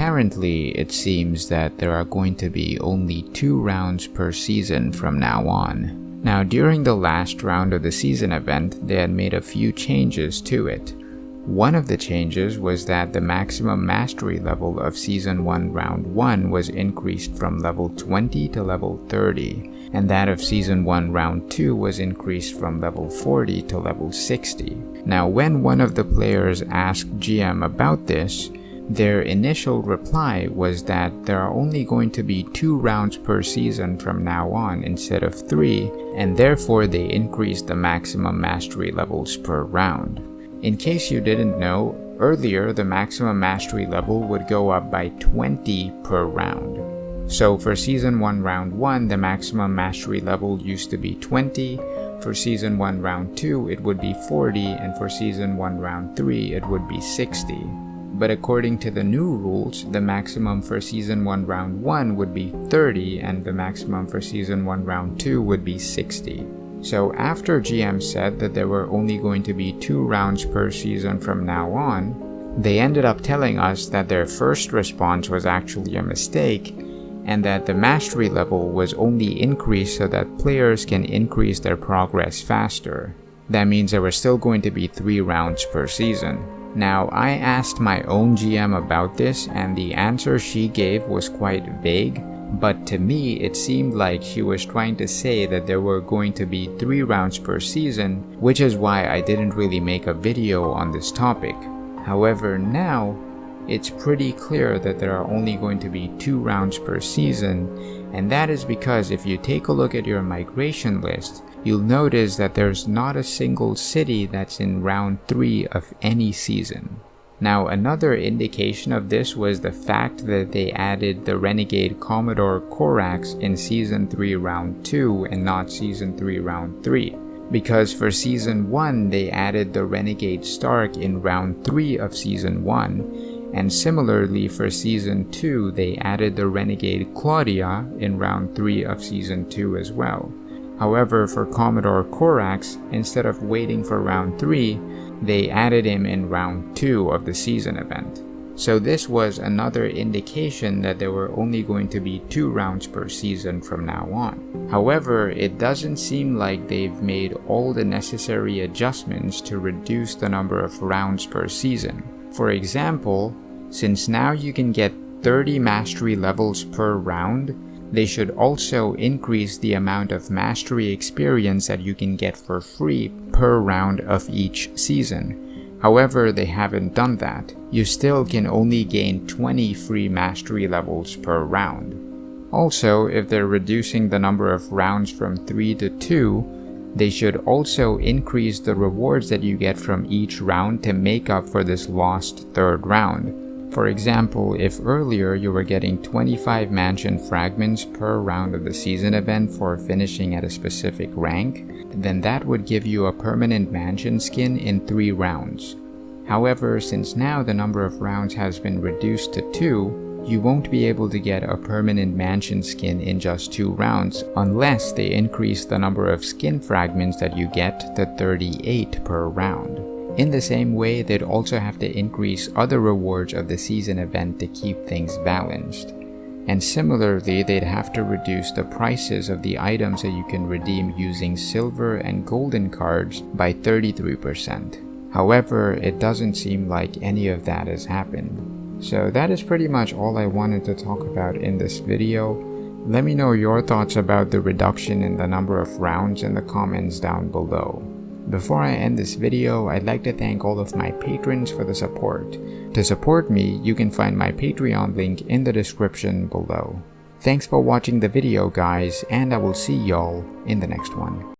apparently it seems that there are going to be only 2 rounds per season from now on. Now, during the last round of the season event, they had made a few changes to it. One of the changes was that the maximum mastery level of Season 1 Round 1 was increased from level 20 to level 30, and that of Season 1 Round 2 was increased from level 40 to level 60. Now, when one of the players asked GM about this, their initial reply was that there are only going to be 2 rounds per season from now on instead of 3, and therefore they increased the maximum mastery levels per round. In case you didn't know, earlier the maximum mastery level would go up by 20 per round. So for Season 1 Round 1, the maximum mastery level used to be 20, for Season 1 Round 2 it would be 40, and for Season 1 Round 3 it would be 60. But according to the new rules, the maximum for Season 1 Round 1 would be 30, and the maximum for Season 1 Round 2 would be 60. So after GM said that there were only going to be 2 rounds per season from now on, they ended up telling us that their first response was actually a mistake, and that the mastery level was only increased so that players can increase their progress faster. That means there were still going to be 3 rounds per season. Now, I asked my own GM about this, and the answer she gave was quite vague, but to me it seemed like she was trying to say that there were going to be 3 rounds per season, which is why I didn't really make a video on this topic. However, now it's pretty clear that there are only going to be 2 rounds per season, and that is because if you take a look at your migration list, you'll notice that there's not a single city that's in round 3 of any season. Now, another indication of this was the fact that they added the Renegade Commodore Corax in Season 3 Round 2 and not Season 3 Round 3. Because for Season 1, they added the Renegade Stark in Round 3 of Season 1, and similarly for Season 2, they added the Renegade Claudia in Round 3 of Season 2 as well. However, for Commodore Corax, instead of waiting for Round 3, they added him in Round 2 of the season event. So this was another indication that there were only going to be 2 rounds per season from now on. However, it doesn't seem like they've made all the necessary adjustments to reduce the number of rounds per season. For example, since now you can get 30 mastery levels per round, they should also increase the amount of mastery experience that you can get for free per round of each season. However, they haven't done that. You still can only gain 20 free mastery levels per round. Also, if they're reducing the number of rounds from 3 to 2, they should also increase the rewards that you get from each round to make up for this lost 3rd round. For example, if earlier you were getting 25 mansion fragments per round of the season event for finishing at a specific rank, then that would give you a permanent mansion skin in 3 rounds. However, since now the number of rounds has been reduced to 2, you won't be able to get a permanent mansion skin in just 2 rounds unless they increase the number of skin fragments that you get to 38 per round. In the same way, they'd also have to increase other rewards of the season event to keep things balanced. And similarly, they'd have to reduce the prices of the items that you can redeem using silver and golden cards by 33%. However, it doesn't seem like any of that has happened. So that is pretty much all I wanted to talk about in this video. Let me know your thoughts about the reduction in the number of rounds in the comments down below. Before I end this video, I'd like to thank all of my patrons for the support. To support me, you can find my Patreon link in the description below. Thanks for watching the video, guys, and I will see y'all in the next one.